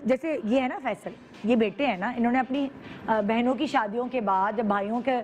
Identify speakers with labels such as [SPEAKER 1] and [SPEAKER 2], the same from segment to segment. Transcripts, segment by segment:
[SPEAKER 1] جیسے یہ ہے نا فیصل, یہ بیٹے ہیں نا, انہوں نے اپنی بہنوں کی شادیوں کے بعد جب بھائیوں کے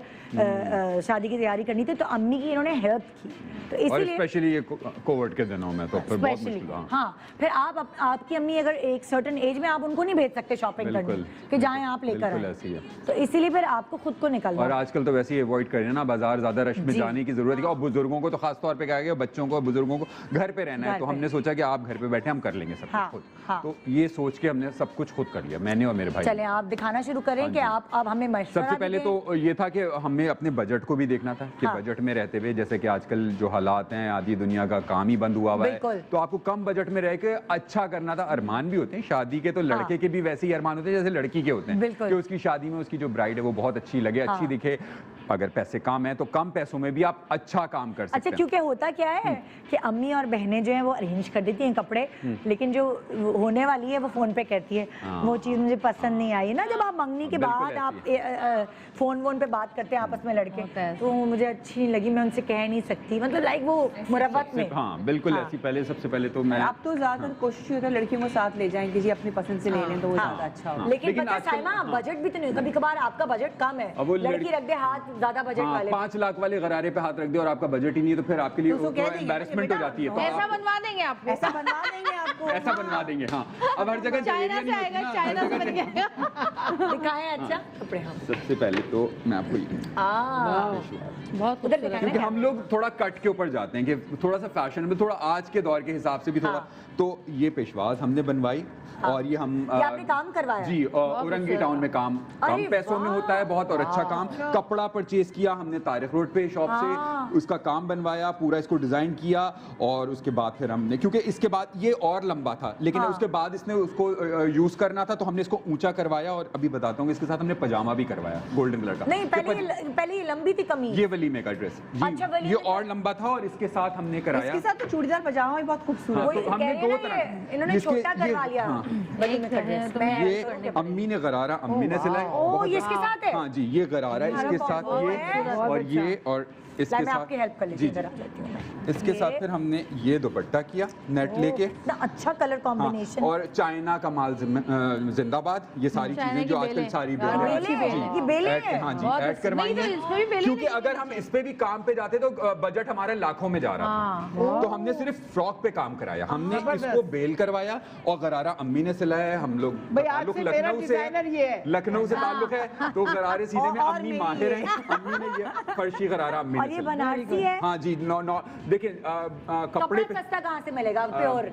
[SPEAKER 1] شادی کی تیاری کرنی تھی تو امی کی انہوں نے ہیلپ کی, تو اسی لیے
[SPEAKER 2] اسپیشلی یہ کووڈ کے دنوں میں تو پھر بہت مشکل.
[SPEAKER 1] ہاں, پھر آپ کی امی اگر ایک سرٹن ایج میں, آپ ان کو نہیں بھیج سکتے شاپنگ کرنے کہ جائیں آپ لے کر آئیں, تو اسی لیے پھر آپ کو خود کو نکلنا.
[SPEAKER 2] اور آج کل تو ویسے ہی اوائڈ کریں نا, بازار زیادہ رش میں جانے کی ضرورت ہے, اور بزرگوں کو تو خاص طور پہ کہا گیا, بچوں کو بزرگوں کو گھر پہ رہنا ہے, تو ہم نے سوچا کہ آپ گھر پہ بیٹھے, ہم کر لیں گے سب کچھ خود, تو یہ سوچ کے ہم نے سب کچھ خود کر لیا, میں نے اور میرے بھائی.
[SPEAKER 1] چلیں آپ دکھانا شروع کریں کہ آپ ہمیں مشورہ.
[SPEAKER 2] سب سے پہلے تو یہ تھا کہ ہمیں اپنے بجٹ کو بھی دیکھنا تھا کہ بجٹ میں رہتے ہوئے, جیسے کہ آج کل جو حالات ہیں, آدھی دنیا کا کام ہی بند ہوا ہے, تو آپ کو کم بجٹ میں رہ کے اچھا کرنا تھا. ارمان بھی ہوتے ہیں شادی کے, تو لڑکے کے بھی ویسے ہی ارمان ہوتے ہیں جیسے لڑکی کے ہوتے ہیں, کہ اس کی شادی میں اس کی جو برائڈ ہے وہ بہت اچھی لگے, اچھی دکھے. اگر پیسے کم ہیں تو کم پیسوں میں بھی آپ اچھا کام کر سکتے ہیں.
[SPEAKER 1] اچھا, کیونکہ ہوتا کیا ہے کہ امی اور بہنیں جو ہیں وہ ارینج کر دیتی ہیں کپڑے, لیکن جو ہونے والی ہے وہ فون پہ کہتی ہے وہ چیز مجھے پسند نہیں آئی نا. جب آپ منگنی کے بعد آپ فون پہ بات کرتے ہیں آپس میں لڑکے, تو مجھے اچھی نہیں لگی, میں ان سے کہہ نہیں سکتی, مطلب لائک وہ مربت میں.
[SPEAKER 2] ہاں بالکل ایسی. پہلے سب سے پہلے تو میں,
[SPEAKER 3] اب تو زیادہ تر کوشش ہوتا ہے لڑکیوں کو ساتھ لے جائیں کہ جی اپنی پسند سے لے لیں, تو وہ زیادہ اچھا ہوگا.
[SPEAKER 1] لیکن پتہ ہے سائمہ, بجٹ بھی تو نہیں, کبھی کبھار آپ کا بجٹ کم ہے, لڑکی رکھ دے ہاتھ زیادہ بجٹ والے,
[SPEAKER 2] 5 لاکھ والے غرارے پہ ہاتھ رکھ دے اور آپ کا بجٹ ہی نہیں, تو پھر آپ کے لیے ایمبیرسمنٹ ہو جاتی ہے.
[SPEAKER 3] ایسا بنوا دیں گے آپ کو, ایسا بنوا دیں گے آپ کو,
[SPEAKER 2] ایسا بنوا دیں گے. ہاں, اب ہر جگہ
[SPEAKER 3] چائنا سے آئے گا, چائنا سے بن گیا.
[SPEAKER 1] دکھائیں اچھا کپڑے. ہم
[SPEAKER 2] سب سے پہلے تو میں آپ کو
[SPEAKER 3] بہت
[SPEAKER 2] کیونکہ ہم لوگ تھوڑا کٹ کے اوپر جاتے ہیں کہ تھوڑا سا فیشن میں, تھوڑا آج کے دور کے حساب سے بھی تھوڑا, تو یہ پیشواز ہم نے بنوائی, اور یہ ہم
[SPEAKER 1] آپ نے کام کروایا
[SPEAKER 2] جی, اورنگی ٹاؤن میں کام کم پیسوں میں ہوتا ہے بہت, اور اچھا کام. کپڑا پرچیز کیا ہم نے طارق روڈ پہ شاپ سے, اس کا کام بنوایا, پورا اس کو ڈیزائن کیا, اور اس کے بعد پھر ہم نے, کیونکہ اس کے بعد یہ اور لمبا تھا, لیکن اس کے بعد اس نے اس کو یوز کرنا تھا, تو ہم نے اس کو اونچا کروایا, اور ابھی بتاتا ہوں اس کے ساتھ ہم نے پجامہ بھی کروایا گولڈن کلر کا.
[SPEAKER 1] نہیں, پہلے یہ لمبی تھی قمیض,
[SPEAKER 2] یہ ولیمے کا ڈریس جی, یہ اور لمبا تھا, اور اس کے ساتھ ہم نے کرایا,
[SPEAKER 3] اس کے ساتھ تو چوڑیدار پجامہ بھی بہت خوبصورت.
[SPEAKER 2] ہم نے 2 طرح,
[SPEAKER 1] انہوں نے چھوٹا کروا لیا,
[SPEAKER 2] یہ امی نے غرارہ امی نے سلائی.
[SPEAKER 1] اوہ, یہ اس کے ساتھ ہے.
[SPEAKER 2] ہاں جی, یہ غرارہ ہے اس کے ساتھ, یہ اور یہ, اور اس کے ساتھ
[SPEAKER 1] آپ کی ہیلپ کر لیتی ہوں,
[SPEAKER 2] اس کے ساتھ پھر ہم نے یہ دوپٹہ کیا نیٹ لے کے,
[SPEAKER 1] اچھا کلر کمبینیشن,
[SPEAKER 2] اور چائنا کا مال زندہ باد, یہ ساری چیزیں جو آج کل ساری ہاں جی ایڈ کروائی ہیں, کیونکہ اگر ہم اس پہ بھی کام پہ جاتے تو بجٹ ہمارے لاکھوں میں جا رہا تھا, تو ہم نے صرف فراک پہ کام کرایا, ہم نے اس کو بیل کروایا, اور غرارہ امی نے سلایا ہے. ہم لوگ تعلق لکھنؤ سے تعلق ہے, تو غرارے سینے میں امی ماہر ہیں, امی نے یہ فرشی غرارہ امی نے.
[SPEAKER 1] یہ بنارسی ہے.
[SPEAKER 2] ہاں جی, دیکھیں کپڑے
[SPEAKER 1] سستا کہاں سے ملے گا, پیور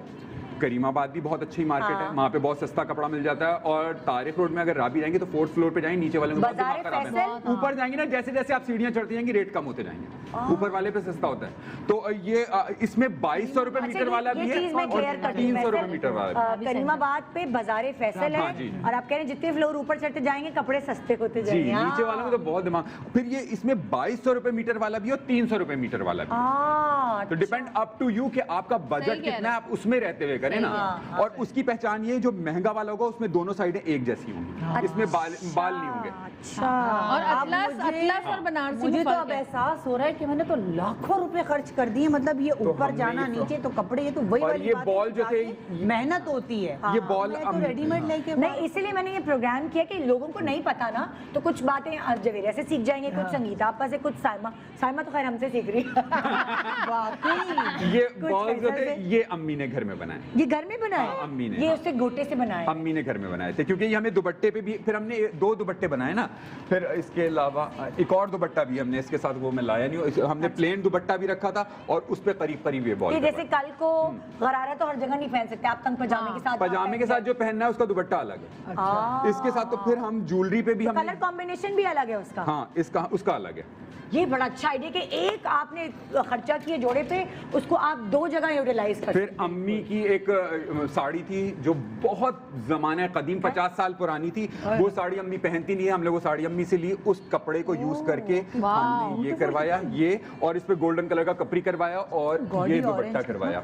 [SPEAKER 2] کریم آباد بھی بہت اچھی مارکیٹ ہے, وہاں پہ بہت سستا کپڑا مل جاتا ہے. اور طارق روڈ میں اگر رابی جائیں گے تو 4th فلور پہ جائیں, نیچے والے میں اوپر جائیں گے نا, جیسے جیسے آپ سیڑھیاں چڑھتی جائیں گی ریٹ کم ہوتے جائیں گے, اوپر والے پہ سستا ہوتا ہے. تو یہ اس میں 2200 روپے میٹر والا بھی ہے, اور 300 روپے میٹر والا.
[SPEAKER 1] کریم آباد پہ بازار فیصل ہے, اور آپ کہہ رہے ہیں جتنے فلور اوپر چڑھتے جائیں گے کپڑے سستے ہوتے جائیں گے.
[SPEAKER 2] جی, نیچے والوں میں تو بہت دماغ. پھر یہ اس میں 2200 روپے میٹر والا بھی اور 300 روپے میٹر والا بھی, تو ڈیپینڈ اپ ٹو یو کہ آپ کا بجٹ کتنا ہے, آپ اس میں رہتے ہوئے کریں نا. اور اس کی پہچان یہ جو مہنگا والا ہوگا اس میں دونوں سائڈیں ایک جیسی ہوں گی, اس میں بال نہیں ہوں گے.
[SPEAKER 3] اور اطلس اور بنارسی, مجھے تو اب احساس ہو رہا ہے کہ میں نے تو لاکھوں روپے خرچ کر دیے, مطلب یہ اوپر جانا نیچے, تو کپڑے یہ تو وہی والی بات ہے,
[SPEAKER 2] بال جو تھے
[SPEAKER 3] محنت ہوتی ہے,
[SPEAKER 2] یہ بال
[SPEAKER 3] ریڈی میڈ لے کے
[SPEAKER 1] نہیں, اسی لیے میں نے یہ پروگرام کیا کہ لوگوں کو نہیں پتا نا, تو کچھ باتیں جویرہ سے سیکھ جائیں گے, کچھ سنگیتا آپا سے, کچھ سائمہ تو خیر ہم سے سیکھ رہی
[SPEAKER 2] ہے. یہ بال جو تھے یہ امی نے گھر میں بنائے,
[SPEAKER 1] یہ گھر میں بنائے,
[SPEAKER 2] امی نے,
[SPEAKER 1] یہ اس سے گھوٹے سے بنائے,
[SPEAKER 2] امی نے گھر میں بنائے تھے, کیونکہ یہ ہمیں دوپٹے پہ بھی, پھر ہم نے 2 دوپٹے بنائے نا, پھر اس کے علاوہ ایک اور دوپٹہ بھی ہم نے اس کے ساتھ, وہ میں لایا نہیں, ہم نے پلین دوپٹہ بھی رکھا تھا, اور اس پہ قریب یہ بال.
[SPEAKER 1] جیسے کل کو غرارہ تو ہر جگہ نہیں پہن سکتے آپ, تنگ پجامے
[SPEAKER 2] کے ساتھ جو پہننا ہے اس کا دوپٹہ الگ ہے, اس کے ساتھ. تو پھر ہم جولری پہ بھی,
[SPEAKER 1] کلر کمبینیشن بھی الگ ہے اس کا,
[SPEAKER 2] ہاں اس کا الگ ہے.
[SPEAKER 1] یہ بڑا اچھا آئیڈیا کہ ایک آپ نے خرچہ کیا جوڑے پہ, اس کو آپ 2 جگہ یوٹیلائز کرتے.
[SPEAKER 2] پھر امی کی ایک ساڑی تھی جو بہت زمانہ قدیم 50 سال پرانی تھی, وہ ساڑی امی پہنتی نہیں ہے, ہم نے وہ ساڑی امی سے لی, اس کپڑے کو یوز کر کے ہم نے یہ کروایا, یہ, اور اس پہ گولڈن کلر کا کپری کروایا, اور یہ دوپٹہ کروایا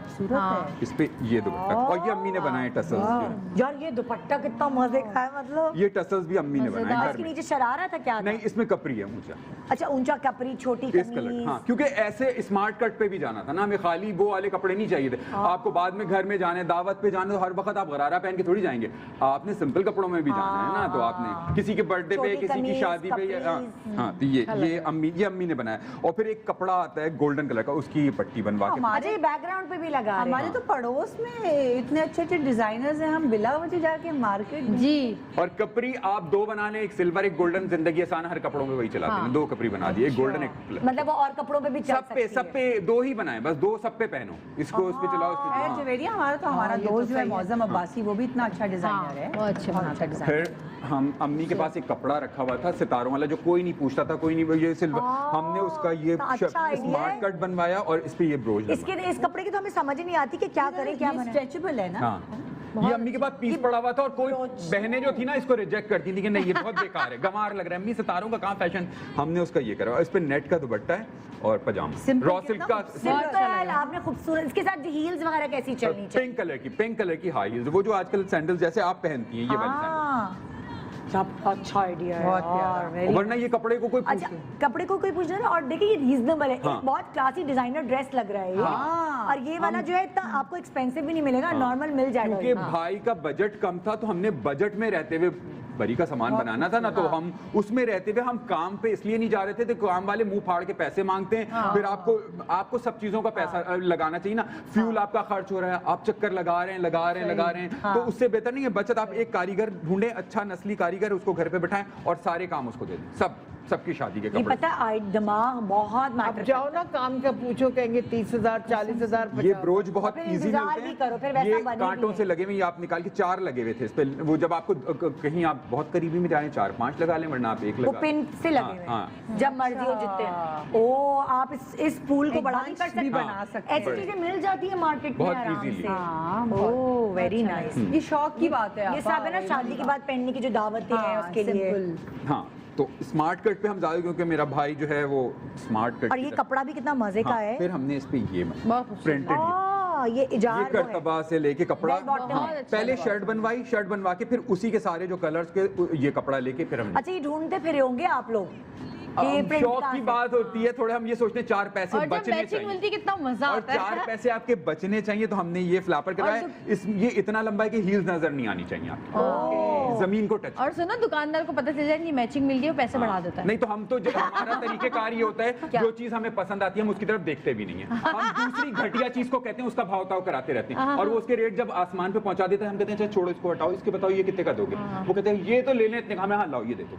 [SPEAKER 2] اس پہ, یہ دوپٹہ, اور یہ امی نے بنائے ٹسلز.
[SPEAKER 1] یار یہ دوپٹہ کتنا مزے کا ہے, مطلب
[SPEAKER 2] یہ ٹسلز بھی امی نے بنائے.
[SPEAKER 1] اس کے نیچے شرارہ تھا کیا؟
[SPEAKER 2] نہیں, اس میں کپری ہے اونچا.
[SPEAKER 1] اچھا, اونچا کپری, چھوٹی
[SPEAKER 2] قمیض, ہاں, کیونکہ ایسے اسمارٹ کٹ پہ بھی جانا تھا نا, ہمیں خالی وہ والے کپڑے نہیں چاہیے تھے. آپ کو بعد میں گھر میں جانے, دعوت پہ جانے, تو ہر وقت آپ غرارہ پہن کے تھوڑی جائیں گے, آپ نے سمپل کپڑوں میں بھی جانا ہے نا. تو آپ نے کسی کے برتھ ڈے پہ, کسی کی شادی پہ, ہاں تو یہ امی نے بنایا. اور پھر ایک کپڑا آتا ہے گولڈن کلر کا, اس کی پٹی بنوا کے
[SPEAKER 1] ہمارے بیک گراؤنڈ پہ بھی لگا.
[SPEAKER 3] ہمارے تو پڑوس میں اتنے اچھے اچھے ڈیزائنرز ہیں, ہم بلا وجہ جا کے مارکیٹ.
[SPEAKER 4] جی.
[SPEAKER 2] اور کپڑی آپ 2 بنا لیں, ایک سلور ایک گولڈن, زندگی آسان, ہر کپڑوں میں وہی چلاتے ہیں. 2 کپڑی بنا دی, ایک گولڈن ایک,
[SPEAKER 1] مطلب اور کپڑوں پہ بھی
[SPEAKER 2] سب پہ 2 ہی بنائیں بس, 2 سب پہ پہنو, اس کو اس پہ چلاؤ, اس پہ.
[SPEAKER 3] جویریہ ہمارا دوست جو ہے معظم عباسی, وہ بھی اتنا اچھا ڈیزائنر ہے,
[SPEAKER 4] بہت اچھا ڈیزائنر.
[SPEAKER 2] پھر ہم امی کے پاس ایک کپڑا رکھا ہوا تھا ستاروں والا, جو کوئی نہیں پوچھتا تھا, کوئی نہیں, یہ سلور, ہم نے اس کا یہ اسمارٹ کٹ بنوایا اور اس پہ یہ بروج لگایا.
[SPEAKER 1] اس کپڑے کی تو ہمیں سمجھ نہیں آتی کہ کیا کریں, کیا بنائیں.
[SPEAKER 3] اسٹریچبل ہے نا.
[SPEAKER 2] یہ امی کے پاس پیس پڑا ہوا تھا, اور کوئی بہنیں جو تھی نا اس کو ریجیکٹ کرتی تھی کہ نہیں یہ بہت بیکار ہے, گمار لگ رہا ہے, امی ستاروں کا کہاں فیشن. ہم نے اس کا یہ کرا, اس پہ نیٹ کا دوپٹہ ہے اور پجامہ را سلک کا.
[SPEAKER 1] آپ نے خوبصورت, اس کے ساتھ ہیلز وغیرہ کیسی چلنی چاہیے,
[SPEAKER 2] پنک کلر کی ہائی ہیلز, وہ جو آج کل سینڈل جیسے آپ پہنتی ہیں, یہ والی سینڈل.
[SPEAKER 1] اچھا آئیڈیا ہے,
[SPEAKER 2] ورنہ یہ کپڑے کو کوئی
[SPEAKER 1] کپڑے کو کوئی پوچھ رہا ہے. اور دیکھیں یہ ریزنیبل ہے, بہت کلاسی ڈیزائنر ڈریس لگ رہا ہے, اور یہ والا جو ہے اتنا آپ کو ایکسپینسو بھی نہیں ملے گا, نارمل مل جائے گا.
[SPEAKER 2] کیونکہ بھائی کا بجٹ کم تھا, تو ہم نے بجٹ میں رہتے ہوئے بری کا سامان بنانا تھا نا, تو ہم اس میں رہتے ہوئے ہم کام پہ اس لیے نہیں جا رہے تھے, تو کام والے منہ پھاڑ کے پیسے مانگتے ہیں. پھر آپ کو سب چیزوں کا پیسہ لگانا چاہیے نا, فیول آپ کا خرچ ہو رہا ہے, آپ چکر لگا رہے ہیں, تو اس سے بہتر نہیں ہے بچت, آپ ایک کاریگر ڈھونڈیں, اچھا نسلی کاریگر, اس کو گھر پہ بٹھائیں اور سارے کام اس کو دے دیں. سب کی شادی کے کپڑے.
[SPEAKER 1] پتہ ہے دماغ بہت میٹر.
[SPEAKER 4] جاؤ نا کام کا پوچھو, کہیں گے 30,000 40,000.
[SPEAKER 2] یہ بروج بہت ایزی ملتے ہیں, یہ کانٹوں سے لگے ہوئے, یہ آپ نکال کے 4 لگے ہوئے تھے اس پہ. وہ جب آپ کو کہیں آپ بہت قریبی میں جائیں 4-5 لگا لیں, ورنہ آپ 1 لگا.
[SPEAKER 1] وہ پن سے لگے ہوئے, جب مرضی ہو جتنے. او آپ اس پول کو بڑا نہیں کر سکتے, بنا سکتے. ایسی چیزیں مل جاتی ہیں مارکیٹ میں آرام سے. او ویری نائس.
[SPEAKER 3] یہ شوق کی بات ہے,
[SPEAKER 1] یہ سب ہے نا شادی کے بعد پہننے کی جو دعوتیں ہیں اس کے لیے.
[SPEAKER 2] ہاں تو اسمارٹ کٹ پہ ہم زیادہ, کیونکہ میرا بھائی جو ہے وہ اسمارٹ کٹ,
[SPEAKER 1] اور یہ کپڑا بھی کتنا مزے کا ہے.
[SPEAKER 2] پھر ہم نے اس پہ یہ پرنٹڈ,
[SPEAKER 1] یہ اجار
[SPEAKER 2] کرتبہ سے لے کے کپڑا, پہلے شرٹ بنوا کے, پھر اسی کے سارے جو کلرز کے یہ کپڑا لے کے پھر ہم.
[SPEAKER 1] اچھا یہ ڈھونڈتے پھرے ہوں گے آپ لوگ,
[SPEAKER 2] شوق کی بات ہوتی ہے, تھوڑے ہم یہ سوچتے ہیں 4 پیسے بچنے چاہیے,
[SPEAKER 4] کتنا مزہ
[SPEAKER 2] اور 4 پیسے آپ کے بچنے چاہیے, تو ہم نے یہ فلاپر کرایا. یہ اتنا لمبا ہے کہ ہیلز نظر نہیں آنی چاہیے آپ کو, زمین کو ٹچ.
[SPEAKER 4] اور سنو دکاندار کو پتہ چل جائے کہ میچنگ مل گئی, وہ پیسے بڑھا دیتا ہے.
[SPEAKER 2] نہیں تو ہم تو ہمارا طریقہ کار یہ ہوتا ہے, جو چیز ہمیں پسند آتی ہے ہم اس کی طرف دیکھتے بھی نہیں ہیں, ہم دوسری گھٹیا چیز کو کہتے ہیں, اس کا بھاؤ تاؤ کراتے رہتے ہیں, اور وہ اس کے ریٹ جب آسمان پہ پہنچا دیتے ہیں, ہم کہتے ہیں اچھا چھوڑو اس کو, ہٹاؤ, اس کے بتاؤ یہ کتنے کا دو گے. وہ کہتے ہیں یہ تو لے لیں اتنے کا, ہمیں ہاں لاؤ یہ دے دو.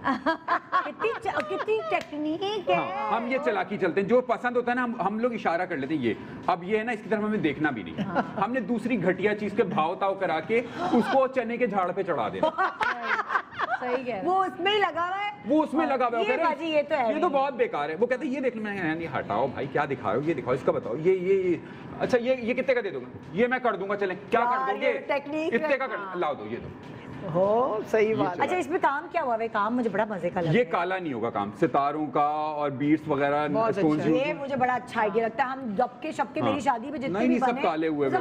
[SPEAKER 1] کتنی ٹیکنیک ہے.
[SPEAKER 2] ہم یہ چلاکی چلتے ہیں, جو پسند ہوتا ہے نا ہم لوگ اشارہ کر لیتے ہیں, یہ اب یہ ہے نا, اس کی طرف ہمیں دیکھنا بھی نہیں. ہم نے دوسری گھٹیا چیز کے بھاؤ تاؤ کرا کے اس کو چنے کے جھاڑ پہ چڑھا دینا.
[SPEAKER 1] وہ اس میں ہی لگا ہوا ہے,
[SPEAKER 2] وہ اس میں لگا ہوا ہے,
[SPEAKER 1] یہ
[SPEAKER 2] تو بہت بیکار ہے. وہ کہتے ہیں یہ دیکھ لیں, میں ہٹاؤ بھائی کیا دکھا رہے ہو, یہ دکھاؤ, اس کا بتاؤ, یہ اچھا یہ کتنے کا دے دوں گا, یہ میں کر دوں گا, چلیں کیا کر دو گے, اتنے کا لاؤ دو, یہ دو.
[SPEAKER 4] ہو صحیح بات.
[SPEAKER 1] اچھا اس میں کام کیا ہوا ہے, کام مجھے بڑا مزے کا لگا.
[SPEAKER 2] یہ کالا نہیں ہوگا کام, ستاروں کا اور بیٹس وغیرہ,
[SPEAKER 1] یہ مجھے بڑا اچھا آئیڈیا لگتا ہے. ہم دبکے شبکے میری شادی پہ جتنے بھی بنے
[SPEAKER 2] سب کالے ہوئے,
[SPEAKER 1] سب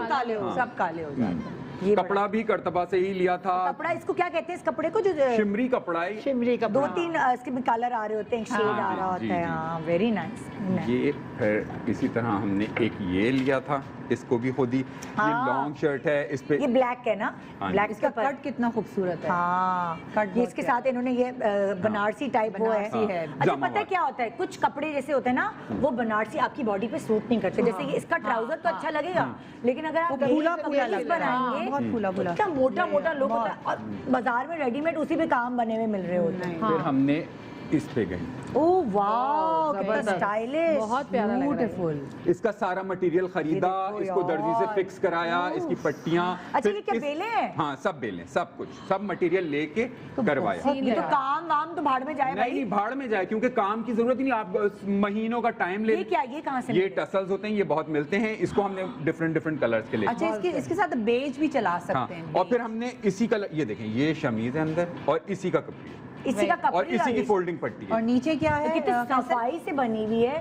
[SPEAKER 1] کالے ہو جاتے ہیں.
[SPEAKER 2] کپڑا بھی کرتبہ سے ہی لیا تھا.
[SPEAKER 1] کپڑا اس کو کیا کہتے ہیں, اس کپڑے کو جو
[SPEAKER 2] شمری کپڑا ہے,
[SPEAKER 1] 2-3 اس کے کلر آ رہے ہوتے ہیں, شیڈ آ رہا ہوتا ہے. ہاں ویری نائس.
[SPEAKER 2] یہ پھر اسی طرح ہم نے ایک یہ لیا تھا, اس کو بھی خود ہی, یہ لانگ شرٹ ہے, اس پہ
[SPEAKER 1] یہ بلیک ہے نا, بلیک,
[SPEAKER 3] اس کا کٹ کتنا خوبصورت ہے.
[SPEAKER 1] ہاں اس کے ساتھ انہوں نے یہ بنارسی ٹائپ وہ ہے. اچھا پتہ ہے کیا ہوتا ہے, کچھ کپڑے جیسے ہوتے ہیں نا وہ بنارسی آپ کی باڈی پہ سوٹ نہیں کرتے. جیسے کہ اس کا ٹراؤزر تو اچھا لگے گا, لیکن اگر آپ بنائیں گے اتنا موٹا موٹا لک ہوتا ہے, اور بازار میں ریڈی میڈ اسی پہ کام بنے ہوئے مل رہے ہوتے ہیں.
[SPEAKER 2] پھر ہم نے اس پہ گئے,
[SPEAKER 1] اوہ واو کتنا اسٹائلش,
[SPEAKER 4] بہت پیارا لگ رہا ہے.
[SPEAKER 2] اس کا سارا مٹیریل خریدا, اس کو درزی سے فکس کرایا, اس کی پٹیاں.
[SPEAKER 1] اچھا یہ کیا بیلے ہیں؟
[SPEAKER 2] ہاں سب بیلیں, سب کچھ, سب مٹیریل لے کے کروایا.
[SPEAKER 1] یہ تو کام وام تو بھاڑ میں جائے.
[SPEAKER 2] نہیں بھاڑ میں جائے, کیونکہ کام کی ضرورت ہی نہیں, آپ مہینوں کا ٹائم لے.
[SPEAKER 1] یہ کیا, یہ کہاں سے؟
[SPEAKER 2] یہ ٹسلز ہوتے ہیں, یہ بہت ملتے ہیں, اس کو ہم نے ڈفرنٹ کلرز کے لیے.
[SPEAKER 3] اچھا اس کے ساتھ بیج بھی چلا سکتے ہیں.
[SPEAKER 2] اور پھر ہم نے اسی کلر, یہ دیکھیں یہ شمیز ہے اندر, اور اسی کا کپڑا,
[SPEAKER 1] اسی کا کپڑا,
[SPEAKER 2] اور اسی کی فولڈنگ پٹی ہے.
[SPEAKER 3] اور نیچے کیا ہے,
[SPEAKER 1] کتنی صفائی سے بنی ہوئی ہے.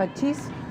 [SPEAKER 3] 25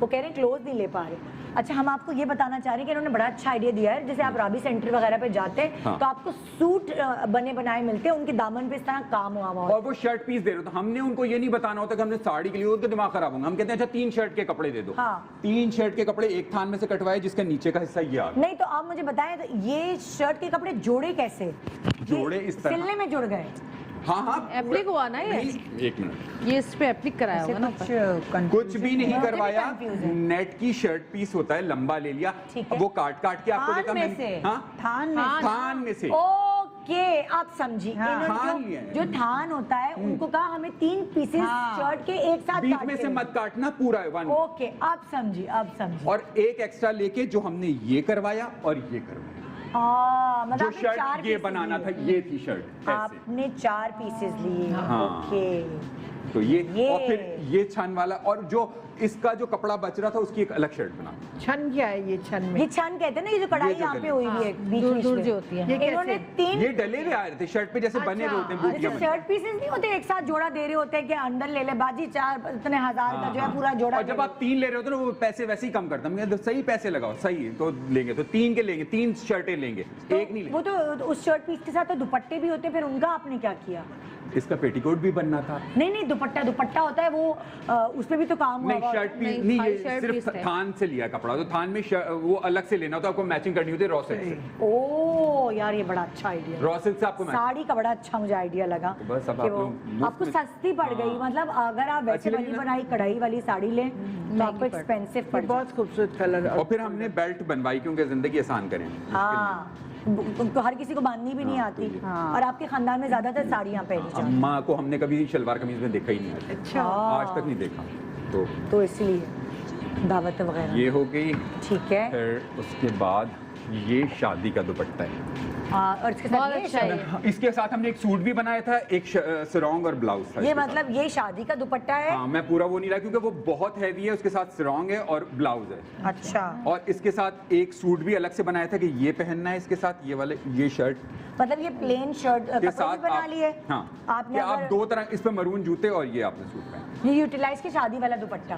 [SPEAKER 1] وہ کہہ رہے ہیں کلوز نہیں لے پا رہے. اچھا ہم آپ کو یہ بتانا چاہ رہے ہیں کہ انہوں نے بڑا اچھا آئیڈیا دیا ہے, جیسے آپ رابی سینٹر وغیرہ پہ جاتے ہیں تو آپ کو سوٹ بنے بنائے ملتے ہیں, ان کے دامن پہ اس طرح کام ہوا ہوا,
[SPEAKER 2] اور وہ شرٹ پیس دے رہے تو ہم نے ان کو یہ نہیں بتانا ہوتا کہ ہم نے ساڑی کے لیے, ان کا دماغ خراب ہوگا. ہم کہتے ہیں اچھا 3 شرٹ کے کپڑے دے دو, 3 شرٹ کے کپڑے ایک تھان میں سے کٹوائے جس کا نیچے کا حصہ یہ آ گیا.
[SPEAKER 1] نہیں تو آپ مجھے بتائیں یہ شرٹ کے کپڑے جوڑے کیسے,
[SPEAKER 2] جوڑے اس طرح
[SPEAKER 1] سلنے میں جڑ گئے؟
[SPEAKER 2] ہاں
[SPEAKER 5] ایپلک ہوا نا یہ,
[SPEAKER 2] ایک منٹ,
[SPEAKER 5] یہ اس پہ ایپلک کرایا ہوگا نا.
[SPEAKER 2] کچھ بھی نہیں کروایا. نیٹ کی شرٹ پیس ہوتا ہے, لمبا لے لیا, وہ کاٹ کاٹ کے آپ کو دیتا میں تھان میں سے.
[SPEAKER 1] اوکے آپ سمجھی, جو تھان ہوتا ہے ان کو کہا ہمیں 3 پیسز شرٹ کے ایک ساتھ
[SPEAKER 2] بیچ میں سے مت کاٹنا, پورا ہے 1.
[SPEAKER 1] اوکے آپ سمجھی, آپ سمجھی.
[SPEAKER 2] اور ایک ایکسٹرا لے کے جو ہم نے یہ کروایا اور یہ کروایا, جو شرٹ یہ بنانا تھا یہ تھی شرٹ,
[SPEAKER 1] آپ نے 4 پیسز لیے. اوکے
[SPEAKER 2] تو یہ اور پھر یہ چھن والا, اور جو اس کا جو کپڑا بچ رہا تھا اس کی ایک الگ شرٹ بنا.
[SPEAKER 4] چھن کیا ہے یہ چھن میں؟
[SPEAKER 1] یہ چھن کہتے ہیں نا, یہ جو کڑھائی یہاں پہ ہوئی ہوئی ہے بیچ
[SPEAKER 5] دور جو ہوتی ہے.
[SPEAKER 1] انہوں نے 3
[SPEAKER 2] یہ ڈلے ہوئے آ رہے تھے شرٹ پہ جیسے بنے ہوئے ہوتے ہیں بوٹیاں.
[SPEAKER 1] شرٹ پیسز نہیں ہوتے ایک ساتھ جوڑا دے رہے ہوتے ہیں کہ انڈر لے لے باجی 4 اتنے ہزار کا جو ہے پورا جوڑا.
[SPEAKER 2] اور جب آپ 3 لے رہے ہوتے نا وہ پیسے ویسے ہی کم کرتا. میں کہتا صحیح پیسے لگاؤ, صحیح تو لیں گے تو 3 کے لیں گے, 3 شرٹیں لیں گے, ایک نہیں لیں گے.
[SPEAKER 1] وہ تو اس شرٹ پیس کے ساتھ تو دوپٹے بھی ہوتے, پھر ان کا آپ نے کیا کیا؟
[SPEAKER 2] اس کا پیٹی کوٹ بھی بننا تھا.
[SPEAKER 1] نہیں دوپٹہ ہوتا ہے وہ, اس پہ بھی تو کام ہوا.
[SPEAKER 2] نہیں شرٹ پیس نہیں, یہ صرف تھان سے لیا کپڑا, تو تھان میں وہ الگ سے لینا ہوتا, آپ کو میچنگ کرنی ہوتی ہے را سلک سے.
[SPEAKER 1] اوہ یار یہ بڑا اچھا آئیڈیا,
[SPEAKER 2] را سلک سے آپ کو
[SPEAKER 1] ساڑی کا بڑا اچھا مجھے آئیڈیا لگا.
[SPEAKER 2] بس اب
[SPEAKER 1] آپ کو سستی پڑ گئی, مطلب اگر آپ ویسے بنی بنائی کڑھائی والی ساڑی لیں تو آپ کو ایکسپینسو پڑ.
[SPEAKER 4] بہت خوبصورت کلر.
[SPEAKER 2] اور پھر ہم نے بیلٹ بنوائی کیونکہ زندگی آسان کریں.
[SPEAKER 1] ہاں تو ہر کسی کو باندھنی بھی نہیں آتی, اور آپ کے خاندان میں زیادہ تر ساڑیاں پہنی جاتی.
[SPEAKER 2] اماں کو ہم نے کبھی شلوار قمیض میں دیکھا ہی نہیں,
[SPEAKER 1] اچھا
[SPEAKER 2] آج تک نہیں دیکھا.
[SPEAKER 1] تو اس لیے دعوت وغیرہ
[SPEAKER 2] یہ ہو گئی.
[SPEAKER 1] ٹھیک ہے,
[SPEAKER 2] پھر اس کے بعد یہ شادی کا دوپٹہ ہے,
[SPEAKER 1] اور اس کے ساتھ
[SPEAKER 2] اس کے ساتھ ہم نے ایک سوٹ بھی بنایا تھا, ایک سرونگ اور بلاؤز تھا.
[SPEAKER 1] یہ مطلب یہ شادی کا دوپٹہ ہے.
[SPEAKER 2] ہاں میں پورا وہ نہیں رہا کیونکہ وہ بہت ہیوی ہے, اس کے ساتھ سرونگ ہے اور بلاؤز ہے.
[SPEAKER 1] اچھا,
[SPEAKER 2] اور اس کے ساتھ ایک سوٹ بھی الگ سے بنایا تھا کہ یہ پہننا ہے اس کے ساتھ, یہ والے یہ شرٹ
[SPEAKER 1] مطلب یہ پلین شرٹ
[SPEAKER 2] کے ساتھ
[SPEAKER 1] بنا لی ہے.
[SPEAKER 2] ہاں
[SPEAKER 1] آپ نے
[SPEAKER 2] آپ 2 طرح, اس پہ مرون جوتے اور یہ آپ نے سوٹ پہنا.
[SPEAKER 1] یہ یوٹیلائز کی شادی والا دوپٹہ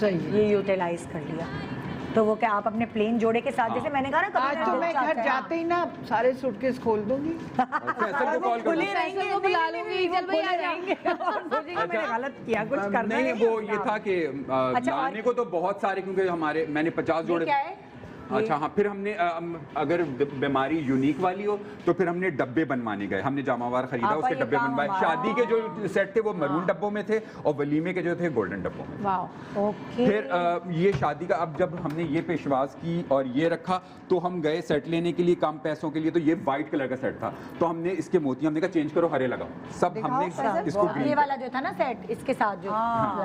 [SPEAKER 4] صحیح,
[SPEAKER 1] یہ یوٹیلائز کر لیا. تو وہ کہ آپ اپنے پلین جوڑے کے ساتھ, جیسے میں نے کہا نا
[SPEAKER 4] آج تو میں گھر جاتے ہی نا سارے سوٹ کیس کھول دوں گی,
[SPEAKER 5] بلا لوں گی, چل بھائی آ جائیں گے.
[SPEAKER 4] میں نے غلط کیا, کچھ کرنا
[SPEAKER 2] نہیں. وہ یہ تھا کہ لانے کو تو بہت سارے, کیونکہ ہمارے میں نے 50 جوڑے. اچھا ہاں, پھر ہم نے اگر بیماری یونیک والی ہو تو پھر ہم نے ڈبے بنوانے گئے, ہم نے جامع وار خریدا, اس کے ڈبے بنوائے. شادی کے جو سیٹ تھے وہ مرون ڈبوں میں تھے اور ولیمے کے جو تھے گولڈن ڈبوں میں. پھر یہ شادی کا, اب جب ہم نے یہ پیشواز کی اور یہ رکھا تو ہم گئے سیٹ لینے کے لیے کم پیسوں کے لیے, تو یہ وائٹ کلر کا سیٹ تھا, تو ہم نے اس کے موتی ہم نے کہا چینج کرو, ہرے لگاؤ. سب ہم نے اس کو
[SPEAKER 1] یہ والا جو تھا نا سیٹ, اس کے ساتھ جو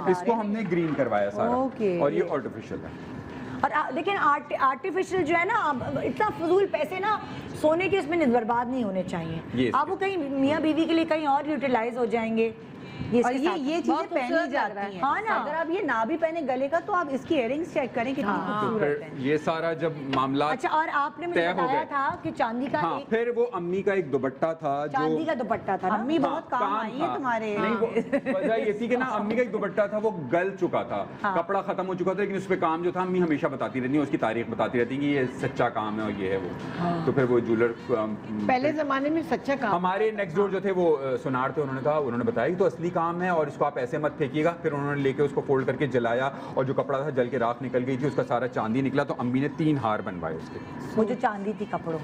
[SPEAKER 2] اس کو ہم نے گرین کروایا سارا, اور یہ آرٹیفیشل ہے.
[SPEAKER 1] اور لیکن آرٹیفیشل جو ہے نا, اتنا فضول پیسے نا سونے کے اس میں برباد نہیں ہونے چاہیے. آپ وہ کہیں میاں بیوی کے لیے کہیں اور یوٹیلائز ہو جائیں گے.
[SPEAKER 3] اور یہ چیزیں پہنی جاتی ہیں.
[SPEAKER 1] ہاں نا,
[SPEAKER 3] اگر آپ یہ نہ بھی پہنے گلے کا تو آپ اس کی ایئرنگز چیک کریں کتنی خوبصورت ہیں.
[SPEAKER 2] یہ سارا جب معاملات.
[SPEAKER 1] اچھا, اور آپ نے مجھے بتایا تھا کہ چاندی کا,
[SPEAKER 2] ہاں پھر وہ امی کا ایک دوپٹہ تھا,
[SPEAKER 1] چاندی کا دوپٹہ تھا.
[SPEAKER 3] امی بہت کام آئی ہے تمہارے.
[SPEAKER 2] وجہ یہ تھی کہ نا امی کا ایک دوپٹہ تھا وہ گل چکا تھا, کپڑا ختم ہو چکا تھا, لیکن اس پہ کام جو تھا امی ہمیشہ بتاتی رہتی ہیں, اس کی تاریخ بتاتی رہتی ہیں کہ یہ سچا کام ہے اور یہ ہے وہ. تو پھر وہ جولر
[SPEAKER 4] پہلے زمانے میں سچا کام.
[SPEAKER 2] ہمارے نیکسٹ ڈور جو تھے وہ سونار تھے, انہوں نے کہا, انہوں نے بتایا تو اصلی کام ہے اور اس کو آپ ایسے مت پھینکیے گا. پھر انہوں نے لے کے اس کو فولڈ کر کے جلایا, اور جو کپڑا تھا جل کے راکھ نکل گئی تھی, اس کا سارا چاندی نکلا. تو امی نے 3 ہار بنوائے اس کے,
[SPEAKER 1] وہ جو چاندی تھی کپڑوں.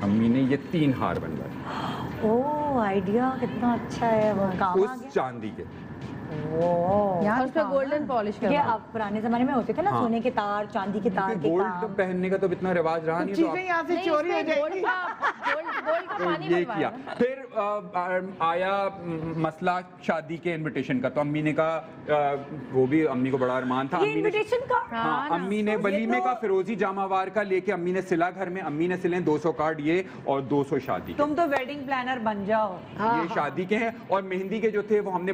[SPEAKER 2] امی نے یہ 3 ہار بنوائے.
[SPEAKER 1] اوہ آئیڈیا کتنا اچھا ہے, وہ کام آ
[SPEAKER 2] اس چاندی کے.
[SPEAKER 5] اور اس پہ گولڈن پالش کروا.
[SPEAKER 1] یہ اب پرانے زمانے میں ہوتے تھے نا, سونے کے تار, چاندی کے تار کے
[SPEAKER 2] گولڈ پہننے کا تو اتنا رواج رہا نہیں,
[SPEAKER 4] چیزیں یہاں سے چوری ہو جائیں گی.
[SPEAKER 5] گولڈ کا پانی
[SPEAKER 2] یہ کیا. پھر آیا مسئلہ شادی کے انویٹیشن کا, تو امی نے کہا, وہ بھی امی کو بڑا ارمان تھا,
[SPEAKER 1] انویٹیشن کا.
[SPEAKER 2] ہاں امی نے ولیمے کا فیروزی جامع وار کا لے کے امی نے سلا گھر میں, امی نے سلے 200 کارڈ یہ اور 200 شادی.
[SPEAKER 3] تم تو ویڈنگ پلانر بن جاؤ.
[SPEAKER 2] یہ شادی کے ہیں, اور مہندی کے جو تھے وہ ہم نے